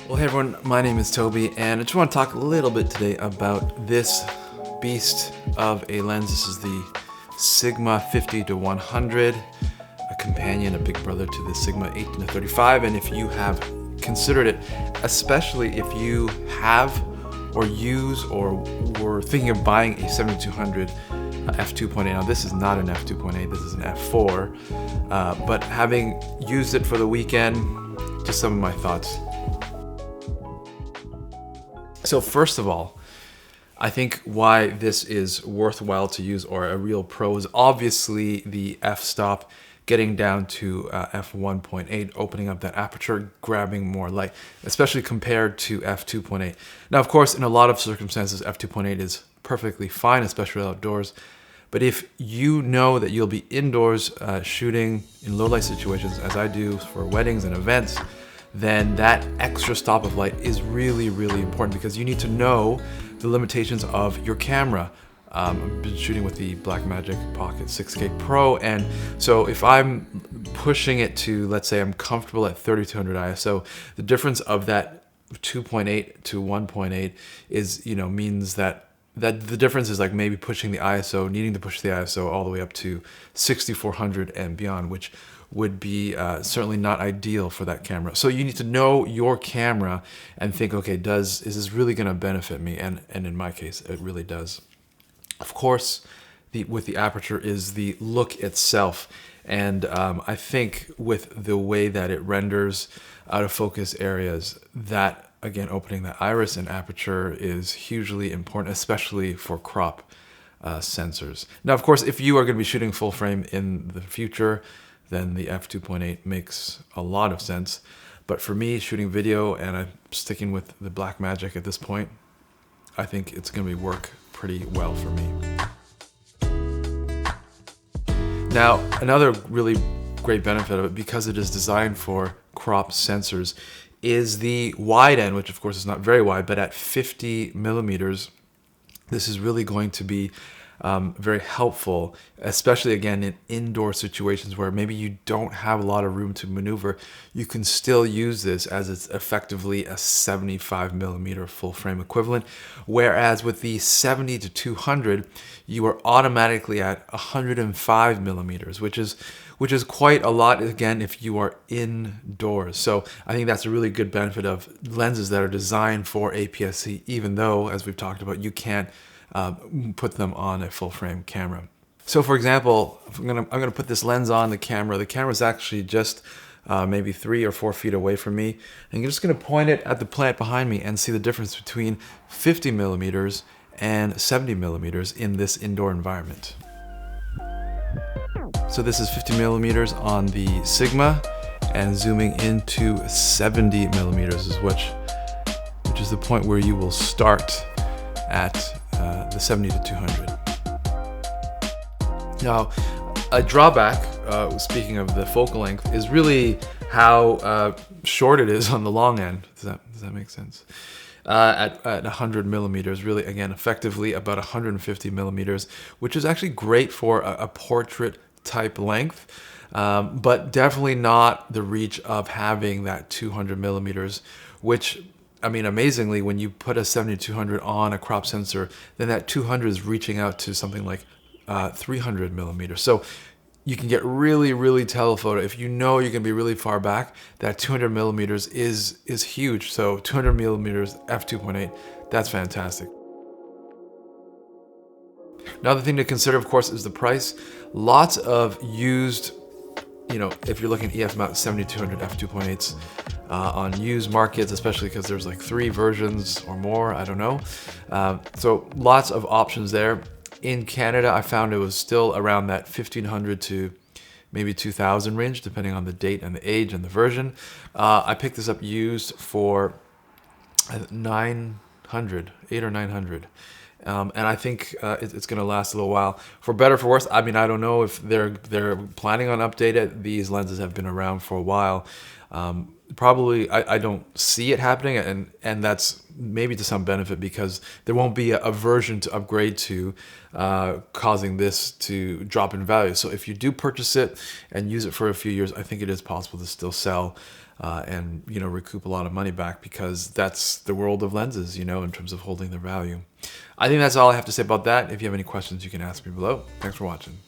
Well, hey everyone, my name is Toby, and I just want to talk a little bit today about this beast of a lens. This is the Sigma 50-100, a companion, a big brother to the Sigma 18-35. And if you have considered it, especially if you have or use or were thinking of buying a 7200 f2.8. Now this is not an f2.8, this is an f4, but having used it for the weekend, just some of my thoughts. So first of all, I think why this is worthwhile to use, or a real pro, is obviously the f-stop, getting down to f1.8, opening up that aperture, grabbing more light, especially compared to f2.8. Now, of course, in a lot of circumstances, f2.8 is perfectly fine, especially outdoors. But if you know that you'll be indoors shooting in low light situations, as I do for weddings and events, then that extra stop of light is really, really important, because you need to know the limitations of your camera. I've been shooting with the Blackmagic Pocket 6K Pro, and so if I'm pushing it to, let's say I'm comfortable at 3200 ISO, the difference of that 2.8 to 1.8 is, means that the difference is like maybe pushing the ISO, needing to push the ISO all the way up to 6400 and beyond, which would be certainly not ideal for that camera. So you need to know your camera and think, okay, is this really going to benefit me? And in my case, it really does. Of course, with the Aperture is the look itself. And I think with the way that it renders out of focus areas, that, again, opening the iris and aperture is hugely important, especially for crop sensors. Now, of course, if you are going to be shooting full frame in the future, then the f2.8 makes a lot of sense. But for me, shooting video, and I'm sticking with the Blackmagic at this point, I think it's going to work pretty well for me. Now, another really great benefit of it, because it is designed for crop sensors, is the wide end, which of course is not very wide, but at 50 millimeters, this is really going to be very helpful, especially again in indoor situations where maybe you don't have a lot of room to maneuver. You can still use this, as it's effectively a 75 millimeter full frame equivalent, whereas with the 70-200 you are automatically at 105 millimeters, which is quite a lot, again, if you are indoors. So I think that's a really good benefit of lenses that are designed for APS-C, even though, as we've talked about, you can't put them on a full frame camera. So for example, I'm gonna put this lens on the camera. The camera is actually just maybe 3 or 4 feet away from me, and you're just gonna point it at the plant behind me and see the difference between 50 millimeters and 70 millimeters in this indoor environment. So this is 50 millimeters on the Sigma, and zooming into 70 millimeters which is the point where you will start at the 70-200. Now, a drawback, speaking of the focal length, is really how short it is on the long end. Does that make sense? At 100 millimeters, really, again, effectively about 150 millimeters, which is actually great for a portrait type length, but definitely not the reach of having that 200 millimeters, which, I mean, amazingly, when you put a 70-200 on a crop sensor, then that 200 is reaching out to something like 300 millimeters. So you can get really, really telephoto. If you know you're going to be really far back, that 200 millimeters is huge. So 200 millimeters f2.8, that's fantastic. Another thing to consider, of course, is the price. Lots of used, if you're looking at EF mount 70-200 f2.8s on used markets, especially because there's like 3 versions or more, I don't know. So lots of options there. In Canada, I found it was still around that 1,500 to maybe 2,000 range, depending on the date and the age and the version. I picked this up used for 900, 800 or 900. And I think it's going to last a little while. For better or for worse, I mean, I don't know if they're planning on updating. These lenses have been around for a while. Probably, I don't see it happening, and that's maybe to some benefit, because there won't be a version to upgrade to, causing this to drop in value. So if you do purchase it and use it for a few years, I think it is possible to still sell and recoup a lot of money back, because that's the world of lenses, in terms of holding their value. I think that's all I have to say about that. If you have any questions, you can ask me below. Thanks for watching.